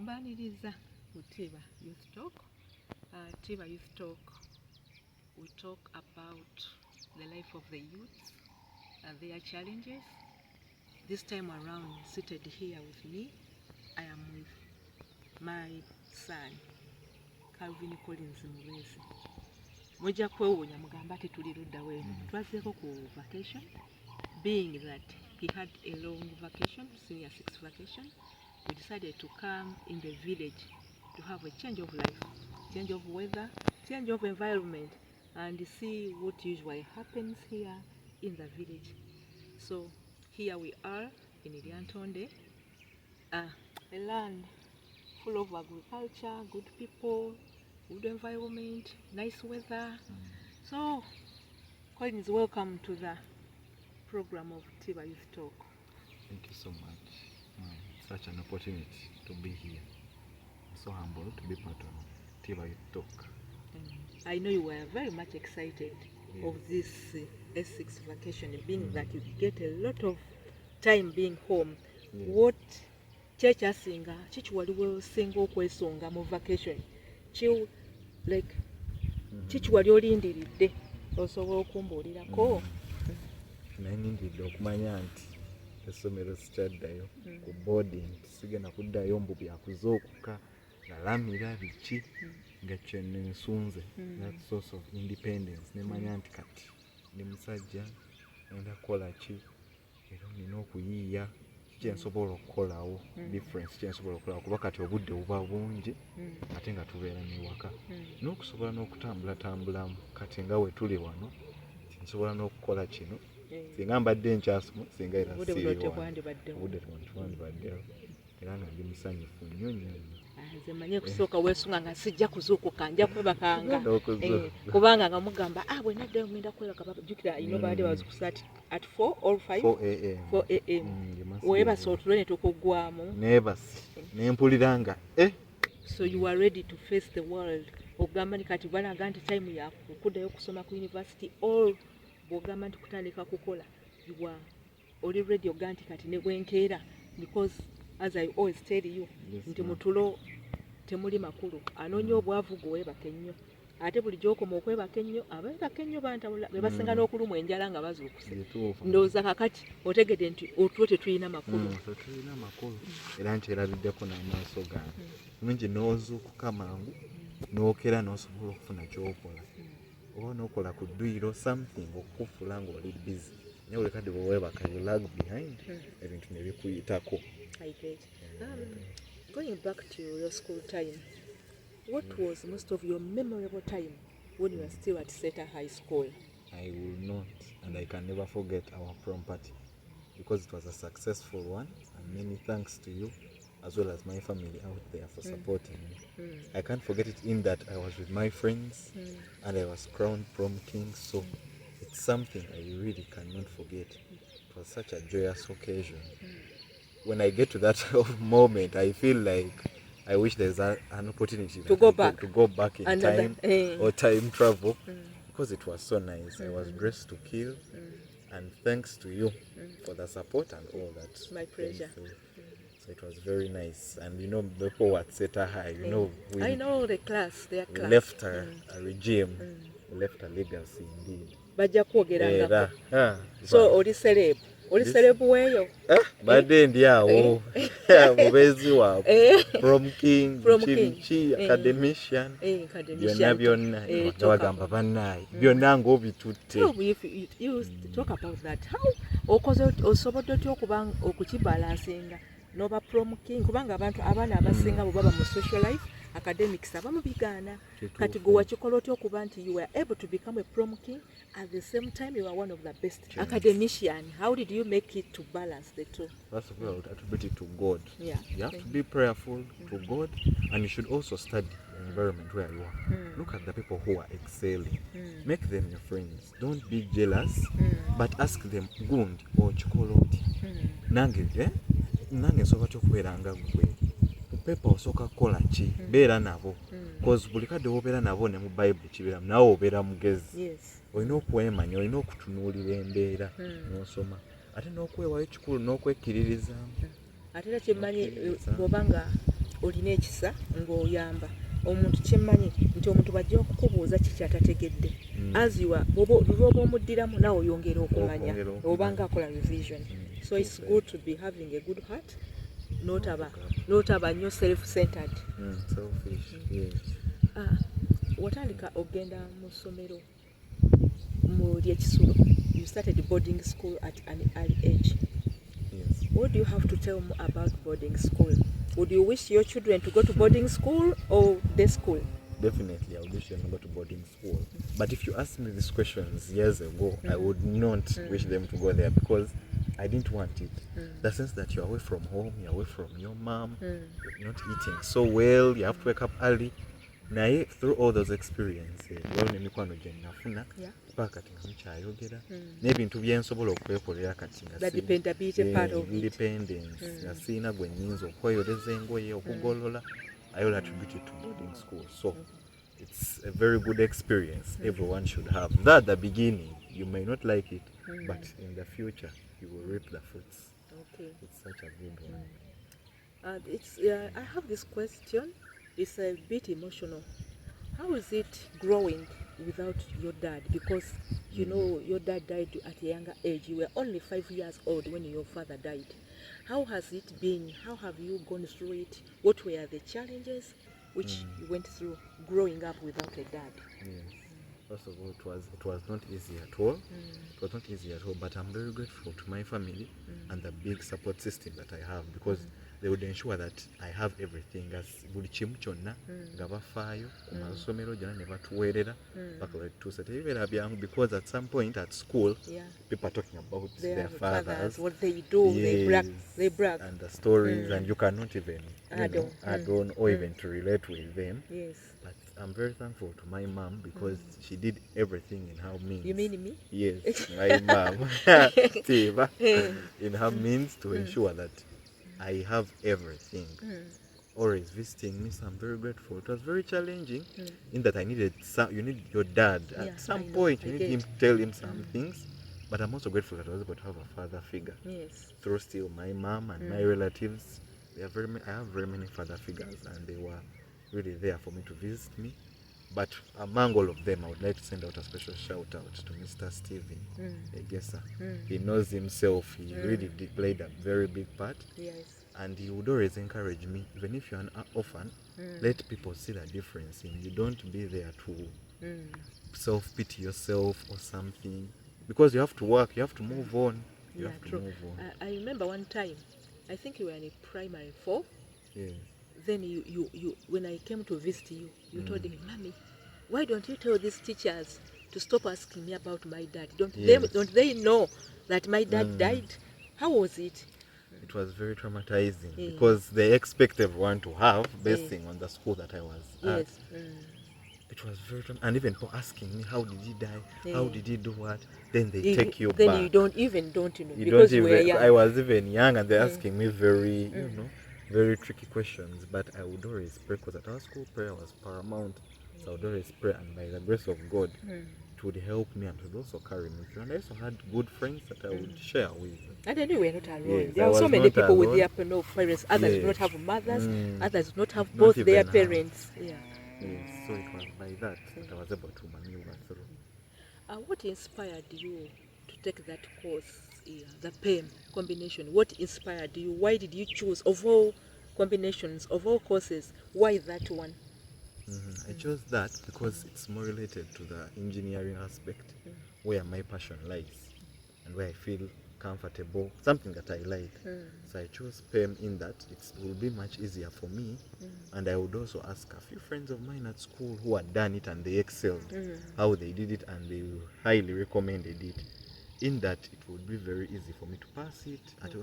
Mbaniriza Tiba Youth Talk. Tiba Youth Talk, we talk about the life of the youth and their challenges. This time around, seated here with me, I am with my son, Calvin Collins Mubezi. Mujja kwewuunya mugamba ati tuli ludda wenu. Twazeeko ku vacation, being that he had a long vacation, senior 6 vacation. We decided to come in the village to have a change of life, change of weather, change of environment, and see what usually happens here in the village. So here we are in Lyantonde, a land full of agriculture, good people, good environment, nice weather. So Collins, welcome to the program of Tiba Youth Talk. Thank you so much. Such an opportunity to be here. I'm so humbled to be part of Tiba Youth Talk. I know you were very much excited of this S6 vacation, being that you get a lot of time being home. What church asinga chichi waliwo singa okwesonga mu vacation like chichi wali olindiridde osobola okumbuulirako? Nanindiridde okumanya nti essomero sikyaddayo ku boarding, sigenda kuddayo mbu byakuzookuka nalamira biki nga kyenne nsunze. That source of independence nemanya nti kati ndi musajja ngenda kukola ki era nina okuyiiya kyensobola okukolawo difference kyensobola okukolawo kuba kati obudde buba bungi ate nga tubeera newaka n'okusobola n'okutambula kati nga we tuli wano nsobola n'okukola kino singa mbadde nkyasoma singa era obudde twandibaddewo era nga ndi musanyufu nnyo nnyo. Nze manye kusooka weesunga nga sijja kuzuukuka nja kwebakanga kubanga nga mugamba bwe naddayo ngenda kwebaka bajjukira baadde bazukusa at 4 or 5 am weebase otulo ne tukuggwamu neebase nempulira nga so you are ready to face the world. Ogamba ni kati balaga nti time yakuddayo kusoma ku university or bwogamba nti kutandika kukola you are already ready ogamba nti kati ne bwenkeera, because as I always tell you nti mutulo temuli makulu, anoonya obwavu gwe weebaka ennyo ate buli gy'okoma okwebaka ennyo abeebaka ennyo bantabula be basinga n'okulumwa enjala nga bazuukuse. Ndowooza kakati otegedde nti otulo tetulina makulu. Tetulina makulu era nkyerabiddeko n'amaaso gange mingi n'ozuukuka mangu n'okera n'osobola okufuna ky'okola oba n'okola ku dduyiro something okukufuula ng'oli busy naye buli kadde bwe weebaka you lag behind ebintu ne bikuyitako. Going back to your school time, what was most of your memorable time when you were still at Seta High School? I will not, and I can never forget our prom party because it was a successful one, and many thanks to you as well as my family out there for supporting me. I can't forget it in that I was with my friends and I was crowned prom king, so it's something I really cannot forget. It was such a joyous occasion. When I get to that moment, I feel like I wish there's an opportunity to go back in time or time travel because it was so nice. I was dressed to kill, and thanks to you for the support and all that. My pleasure. So it was very nice, and the people at Seta High, we I know their class left a regime, left a legacy indeed. Bajja kwogeranga. So oli celebu weeyo? Badde ndi awo mubezi waabwe prom king academician byonna bagamba bannaye byonna ng'obitutte. You talk about that. How osobodde otya okukibalansinga n'oba prom king kubanga abaana abasinga bwe baba mu social life academics abamu bigaana kati gwe wakikola otya okuba nti you were able to become a prom king at the same time you are one of the best academician? How did you make it to balance the two? First of all, I would attribute it to God. You have to be prayerful to God, and you should also study the environment where you are. Look at the people who are excelling. Make them your friends. Don't be jealous, but ask them gundi okikola oti nange nsobola okubeera nga gwe pepa osooka kukola ki beera nabo because buli kadde wobeera nabo ne mu Bible kibeeramu nawe obeera mugezi. Olina okwemanya, olina okutunuulira embeera n'osoma ate n'okwewayo kikulu n'okwekkiririzaamu. Ate era kyemmanyi bw'obanga olina ekisa ng'oyamba omuntu kyemmanyi nti omuntu bajja okukubuuza kiki atategedde aziwa lwoba omuddiramu nawe oyongera okumanya obanga akola revision. So it's good to be having a good heart, n'otaba nnyo self-centered. Selfish, yes. Watandika ogenda mu ssomero mu ly'ekisulo, you started boarding school at an early age. Yes. What do you have to tell me about boarding school? Would you wish your children to go to boarding school or day school? Definitely, I would wish them to go to boarding school. But if you asked me these questions years ago, I would not wish them to go there because I didn't want it. The sense that you're away from home, you're away from your mom, you're not eating so well, you have to wake up early. Naye through all those experiences, n'emikwano gye nafuna paka kati nga mukyayogera n'ebintu bye nsobola okwekolera kati nga That dependability part of it. independence nga siina gwe nnyinza okweyoleza engoye okugolola. I will attribute it to boarding school. So it's a very good experience everyone should have. That at the beginning you may not like it, but in the future you will reap the fruits. Okay. It's such a good one. I have this question. It's a bit emotional. How is it growing without your dad? Because you know your dad died at a younger age. You were only 5 years old when your father died. How has it been? How have you gone through it? What were the challenges which you went through growing up without a dad? Yes. First of all, it was not easy at all. It was not easy at all, but I'm very grateful to my family and the big support system that I have because they would ensure that I have everything. As buli kimu kyonna nga bafaayo ku masomero gyonna ne batuweerera paka lwe tutuuse. Tebibeera byangu because at some point at school people are talking about their fathers, what they do, yes, they brag. and the stories, and you cannot even add on or even to relate with them. Yes. But I'm very thankful to my mom because she did everything in her means. You mean me? Yes, my mom, Tiva, in her means to ensure that I have everything. Always visiting me, so I'm very grateful. It was very challenging in that I needed you need your dad at some point. You need him to tell him some things. But I'm also grateful that I was able to have a father figure. Yes. Through still my mom and my relatives. I have very many father figures, and they were really there for me to visit me. But among all of them, I would like to send out a special shout out to Mr. Stephen Egesa. He knows himself. He really played a very big part. Yes. And he would always encourage me, even if you're an orphan, let people see the difference in you. Don't be there to self-pity yourself or something. Because you have to work, you have to move on. You have to move on. I remember one time, I think you were in primary 4. Yeah. Then you when I came to visit you, you told me, Mommy, why don't you tell these teachers to stop asking me about my dad? Don't they know that my dad died? How was it? It was very traumatizing because they expect everyone to have basing on the school that I was at. It was very and even for asking me, how did he die? How did he do what? Then they take you then back. You don't know You because don't you were even, young. I was even young and they're asking me very, very tricky questions. But I would always pray because at our school prayer was paramount. So I would always pray, and by the grace of God, it would help me and it would also carry me through. And I also had good friends that I would share with. And anyway, we're not alone. Yes, There I are so was many not people with alone. their parents. Others do not have mothers. Others do not have Not both even their have. parents. Yes, so it was by that I was able to maneuver through. What inspired you to take that course, the PEM combination? What inspired you? Why did you choose, of all combinations, of all courses, why that one? I chose that because it's more related to the engineering aspect, where my passion lies and where I feel comfortable, something that I like. So I chose PEM in that it will be much easier for me, and I would also ask a few friends of mine at school who had done it and they excelled, how they did it, and they highly recommended it. In that it would be very easy for me to pass it at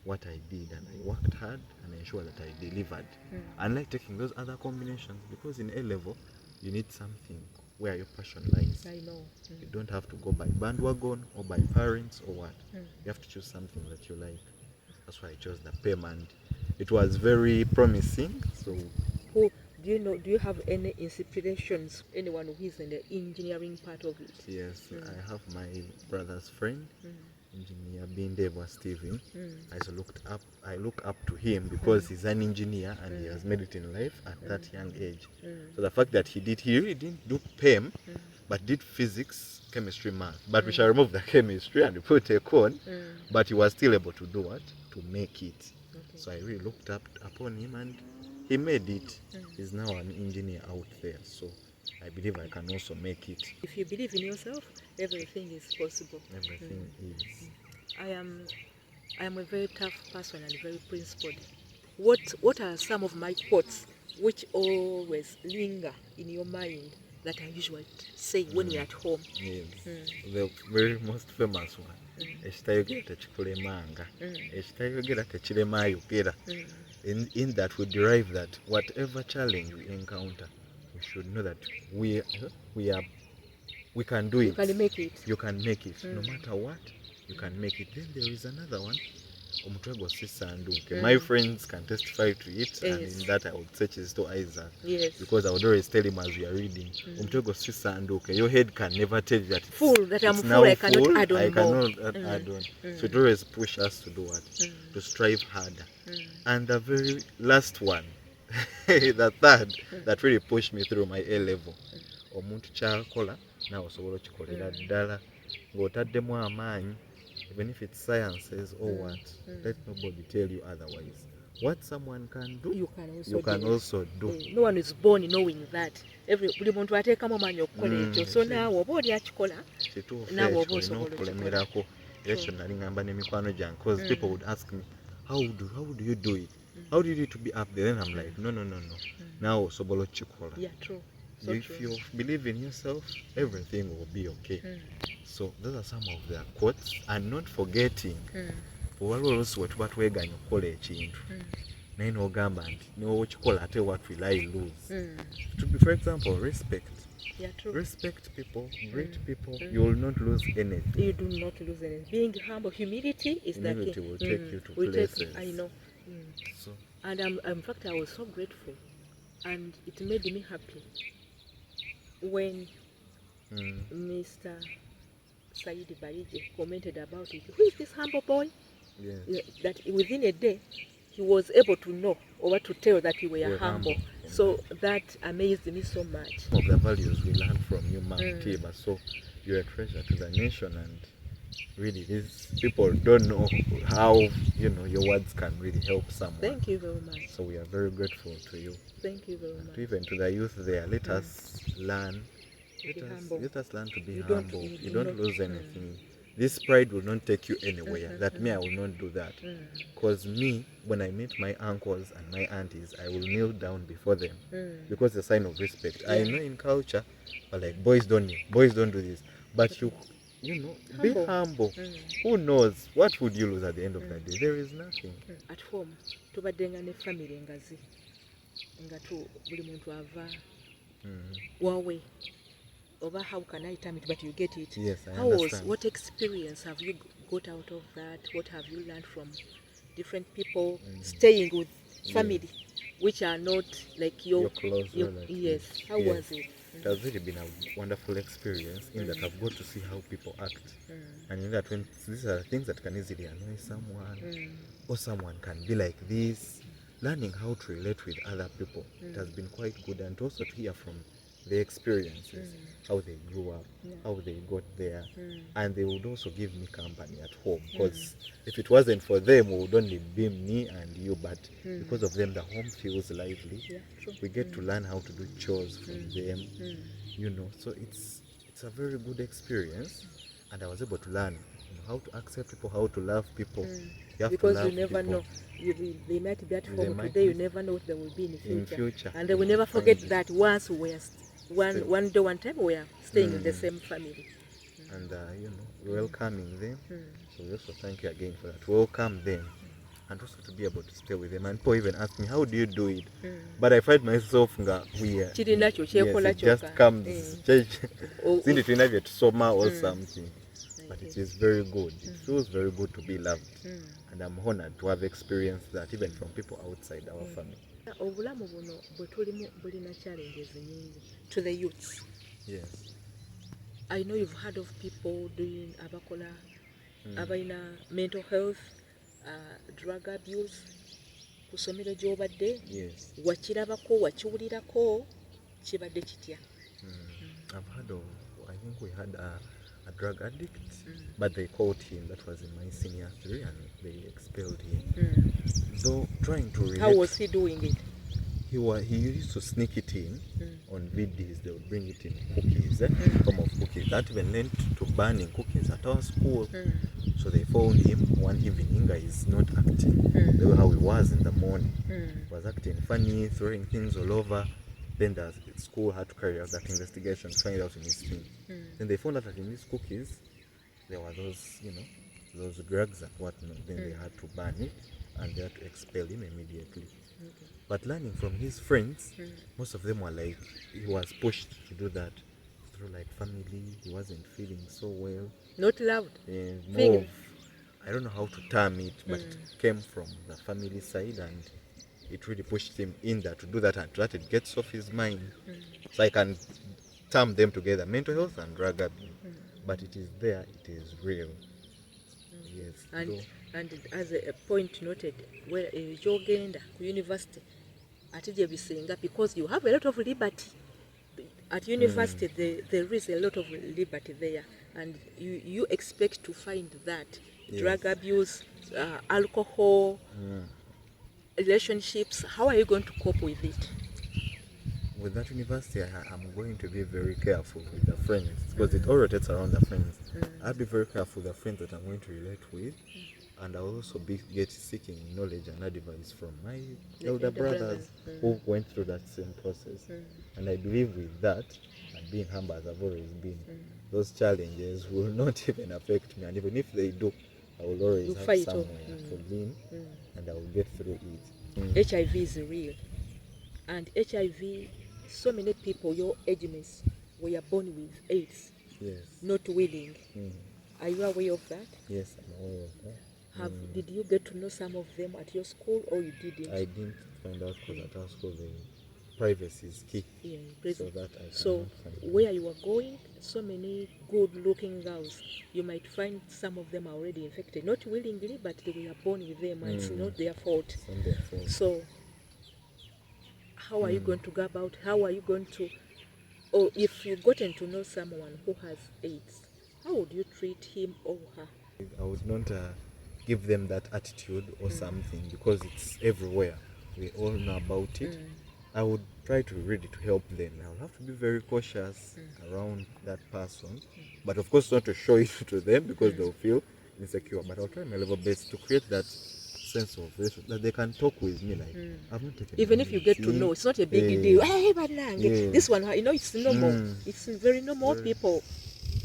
what I did, and I worked hard and I ensured that I delivered. Unlike taking those other combinations, because in A level you need something where your passion lies. I know. You don't have to go by bandwagon or by parents or what. You have to choose something that you like. That's why I chose the PEM, and it was very promising. So Who do you know? Do you have any inspirations? Anyone who is in the engineering part of it? yes, I have my brother's friend. engineer Bindebwa Stephen. I look up to him because he's an engineer and he has made it in life at that young age. So the fact that he really didn't do PEM, but did physics, chemistry, math. But we shall remove the chemistry and put a cone. But he was still able to do what? To make it. Okay. So I really looked up upon him and he made it. He's now an engineer out there. So I believe I can also make it. If you believe in yourself, everything is possible. Everything is. I am a very tough person and very principled. What are some of my quotes which always linger in your mind that I usually say when we're at home? Yes. The very most famous one. Ekitayogera tekikulemanga. Ekitayogera tekiremayogera. In that we derive that whatever challenge we encounter, we should know that we can do it. You can make it. You can make it. No matter what, you can make it. Then there is another one. Omutwego sisanduke. My friends can testify to it, and in that I would say to Isaac. Yes. Because I would always tell him as we are reading, Omutwego sisanduke. Your head can never tell you that it's full, that I'm now full, I cannot add on I more. cannot add on. So it always push us to do what? To strive harder. And the very last one, the third, that really pushed me through my A level. Omuntu kyakola nawe osobola okikolera ddala ng'otaddemu amaanyi, even if it's sciences or what, let nobody tell you otherwise. What someone can do, You you can also do. No one is born knowing that. Buli muntu ateekamu amaanyi okukola ekyo. So naawe oba oli akikola, Kituufu naawe oba ekyo olina osobola okukikola. okulemerako. Era ekyo nali ngamba n'emikwano gyange, because people would ask me, how do you do it? How do you do to be up there? And I'm like, no. Naawe osobola okukikola. Yeah, true. So If true. you believe in yourself, everything will be okay. So those are some of their quotes, and not forgetting waliwo oluusi we tuba tweganya okukola ekintu naye n'ogamba nti n'okikola ate what will I lose? To be, for example, respect. Yeah, true. Respect people, great people, you will not lose anything. You do not lose anything. Being humble, humility is the Humility key. will take you to Will take- places. I know. So And in fact, I was so grateful, and it made me happy when Mr. Said Barije commented about it. Who is this humble boy? yes. Yeah, that within a day he was able to know or to tell that we were We're humble. humble. So that amazed me so much. Some of the values we learn from you, Ma'am Tiba. So you're a treasure to the nation, and really these people don't know how your words can really help someone. Thank you very much. So we are very grateful to you. Thank you very much. Even to the youth there, let us learn. be humble. Let us learn to be You don't- humble. you You do don't not- lose anything. This pride will not take you anywhere. That me, I will not do that. Because me, when I meet my uncles and my aunties, I will kneel down before them because it's a sign of respect. I know in culture, but like boys don't kneel, boys don't do this. But you be Humble. humble. Who knows? What would you lose at the end of the day? There is nothing. At home tubaddenga ne family engazi nga buli muntu ava wawe oba how can I term it, but you get it. Yes, I How was, understand. what experience have you got out of that? What have you learned from different people staying with family which are not like Your close your relatives. yes, how Yes. was it? It has really been a wonderful experience in that I've got to see how people act. And in that, when these are things that can easily annoy someone, or someone can be like this, learning how to relate with other people, it has been quite good. And also to hear from their experiences, how they grew up, how they got there. And they would also give me company at home, because if it wasn't for them, it would only be me and you, but because of them, the home feels lively. Yeah, true. We get to learn how to do chores from them, so it's a very good experience. And I was able to learn how to accept people, how to love people. You have Because to love you never people. know. They might be at They home might today, you be. never know what they will be in the future. In future, And they will you never find forget it. that once we were one day, one time we are staying in the same family. And welcoming them. So we also thank you again for that. Welcome them, and also to be able to stay with them. And people even ask me, how do you do it? But I find myself Kiri nakyo kyekola it just kyokka. comes Oh, zindi tulina bye tusoma or something. But it is very good. It feels very good to be loved. And I'm honored to have experienced that even from people outside our family. Obulamu buno bwe tulimu bulina challenges nyingi to the youths. Yes. I know you've heard of people doing abakola abalina mental health, drug abuse. Ku ssomero gy'obadde Yes. wakirabako wakiwulirako kibadde kitya? I've heard of, I think we had a drug addict, but they caught him. That was in my senior 3 and they expelled him. Though trying to relate. How was he doing it? He used to sneak it in on VDs. They would bring it in cookies, form of cookies. That even led to burning cookies at our school. So they found him one evening. He's not acting the way how he was in the morning. He was acting funny, throwing things all over. Then the school had to carry out that investigation to find out in his thing. Then they found out that in these cookies there were those, those drugs and whatnot. Then they had to burn it and they had to expel him immediately. But learning from his friends, most of them were like, he was pushed to do that through like family. He wasn't feeling so well. Not loved? More of, I don't know how to term it, but it came from the family side and it really pushed him in there to do that and that it gets off his mind. So I can term them together, mental health and drug abuse. But it is there, it is real. Yes. And as a point noted, where gyogenda ku university ate gye bisinga, because you have a lot of liberty at university. There is a lot of liberty there, and you expect to find that drug abuse, alcohol, relationships. How are you going to cope with it? With that university, I'm going to be very careful with the friends, because it all rotates around the friends. I'll be very careful with the friends that I'm going to relate with, and I'll also be seeking knowledge and advice from my elder brothers who went through that same process. And I believe with that, and being humble as I've always been, those challenges will not even affect me, and even if they do, I will always have somewhere to lean, and I will get through it. HIV is real, and HIV, so many people your age mates were born with AIDS. Yes. Not willing. Are you aware of that? Yes, I'm aware of that. Did you get to know some of them at your school, or you didn't? I didn't find out, because at our school the privacy is key. So that where you are going, so many good-looking girls, you might find some of them are already infected, not willingly, but they were born with them, and it's not their fault. It's not their fault. So how are you going to go about? How are you going to, or if you've gotten to know someone who has AIDS, how would you treat him or her? I would not give them that attitude or something, because it's everywhere. We all know about it. I would try to read it to help them. I will have to be very cautious around that person, but of course not to show it to them, because they'll feel insecure. But I'll try my level best to create that sense of this, that they can talk with me like I've not taken even if you get to know, it's not a big deal. Hey, Banange, this one, it's normal. It's very normal. People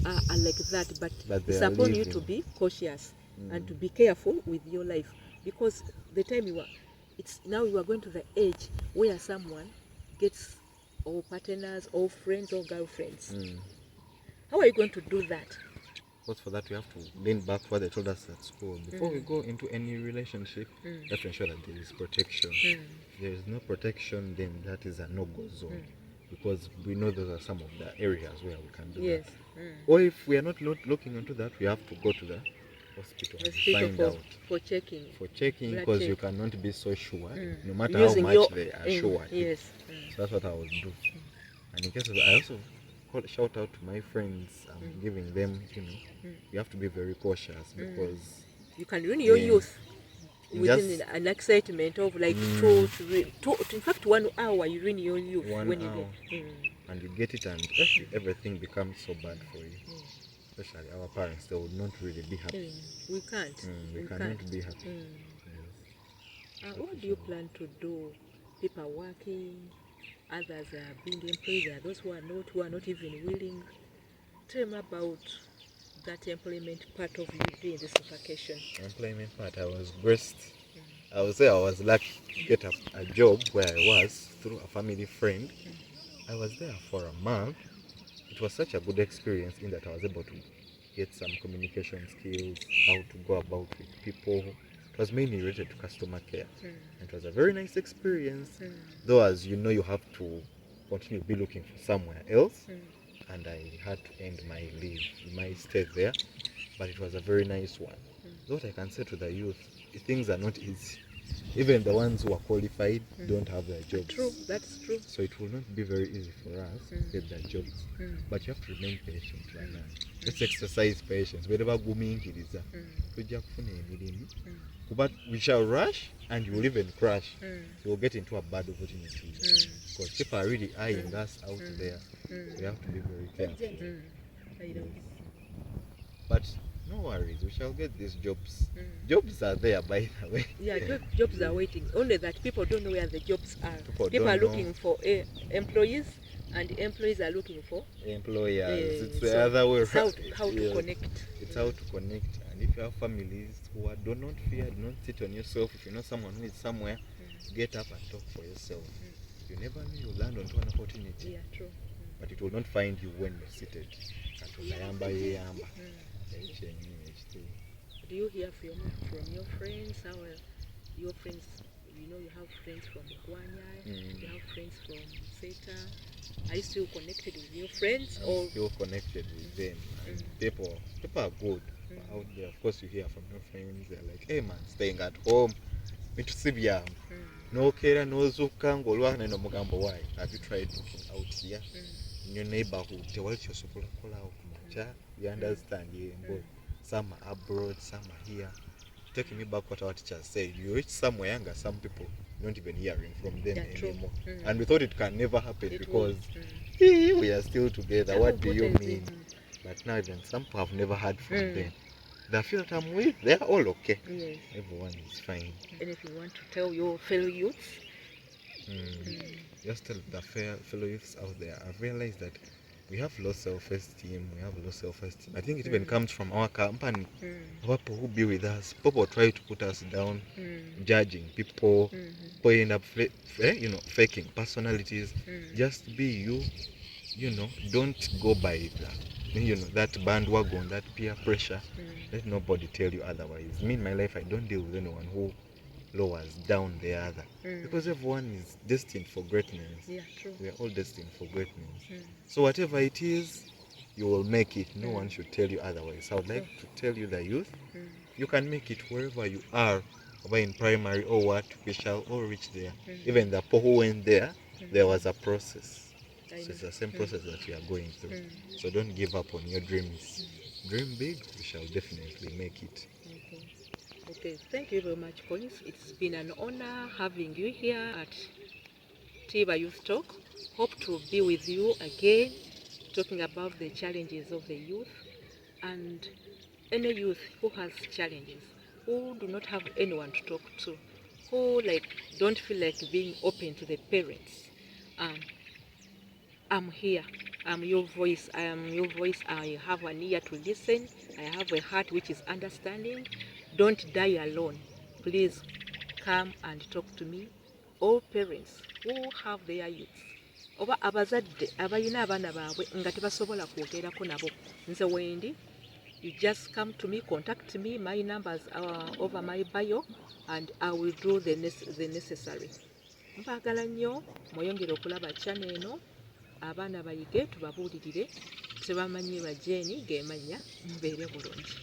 are like that, but it's upon you to be cautious and to be careful with your life, because the time you are going to the age where someone gets or partners or friends or girlfriends. How are you going to do that? But for that, we have to lean back to what they told us at school. Before we go into any relationship, we have to ensure that there is protection. If there is no protection, then that is a no-go zone, because we know those are some of the areas where we can do that. Or if we are not looking into that, we have to go to the hospital and find out for checking, because you cannot be so sure, no matter how much they are sure. So that's what I would do. And in case of, I also shout out to my friends. I'm giving them, you have to be very cautious, because you can ruin your youth within an excitement of like 2, 3, in fact 1 hour. You ruin your youth when you get and you get it, and everything becomes so bad for you. Especially our parents, they would not really be happy. We can't. We cannot be happy. What do you plan to do? People are working, others are being employed. There are those who are not even willing. Tell me about that employment part of you during this vacation. Employment part, I was blessed. I would say I was lucky to get a job where I was through a family friend. I was there for a month. It was such a good experience in that I was able to get some communication skills, how to go about with people. It was mainly related to customer care. It was a very nice experience, though as you know, you have to continue to be looking for somewhere else. And I had to end my leave, my stay there, but it was a very nice one. So what I can say to the youth, things are not easy. Even the ones who are qualified don't have their jobs. True, that's true. So it will not be very easy for us to get their jobs. But you have to remain patient. Let's exercise patience. Wherever gumingiriza, tujja kufuna emirimu. But we shall rush and you will even crash. You will get into a bad opportunity. Because people are really eyeing us out there. We have to be very careful. But no worries, we shall get these jobs. Jobs are there, by the way. Yeah, jobs are waiting. Only that people don't know where the jobs are. People are don't looking for employees, and employees are looking for employers. It's the other way around. How to connect. It's how to connect. And if you have families who are, do not fear, do not sit on yourself. If you know someone who is somewhere, get up and talk for yourself. You never know you'll land onto an opportunity. Yeah, true. But it will not find you when you're seated. Do you hear from your friends? How are your friends? You know, you have friends from Gwanya, you have friends from Seta. Are you still connected with your friends? I'm still connected with them. And people are good out there. Of course, you hear from your friends. They're like, hey man, staying at home. No kera no zuka ngolwana no mugambo why. Have you tried looking out here? In your neighborhood, what you're supposed to call out. You understand? Some are abroad, some are here. Taking me back what our teachers said, you reach somewhere younger, some people don't even hearing from them anymore. And we thought it can never happen because we are still together. What do you mean? But now even some people have never heard from them. The field I'm with, they're all okay. Yes. Everyone is fine. Anything you want to tell your fellow youths? Just tell the fellow youths out there, I've realized that we have low self-esteem. I think it even comes from our company. People who be with us, people try to put us down, judging people. People end up faking personalities. Just be you. Don't go by that bandwagon, that peer pressure. Let nobody tell you otherwise. Me in my life, I don't deal with anyone who lowers down the other, because everyone is destined for greatness. Yeah, true. We are all destined for greatness. So whatever it is, you will make it. No one should tell you otherwise. I would like to tell you, the youth, you can make it wherever you are, whether in primary or what, we shall all reach there. Even the people who went there, there was a process. So it's the same process that we are going through. So don't give up on your dreams. Dream big, we shall definitely make it. Okay, thank you very much, Collins. It's been an honor having you here at Tiba Youth Talk. Hope to be with you again, talking about the challenges of the youth, and any youth who has challenges, who do not have anyone to talk to, who don't feel like being open to the parents. I'm here. I'm your voice. I am your voice. I have an ear to listen. I have a heart which is understanding. Don't die alone. Please come and talk to me. All parents who have their youths, oba abazadde abalina abaana baabwe nga tebasobola kwogerako nabo, nze wendi, you just come to me, contact me. My numbers are over my bio, and I will do the necessary. Mpagala nnyo mweyongere okulaba channel eno. Abaana bayige tubabuulirire, tebamanyi bajeeni ge mannya, mubeere bulungi.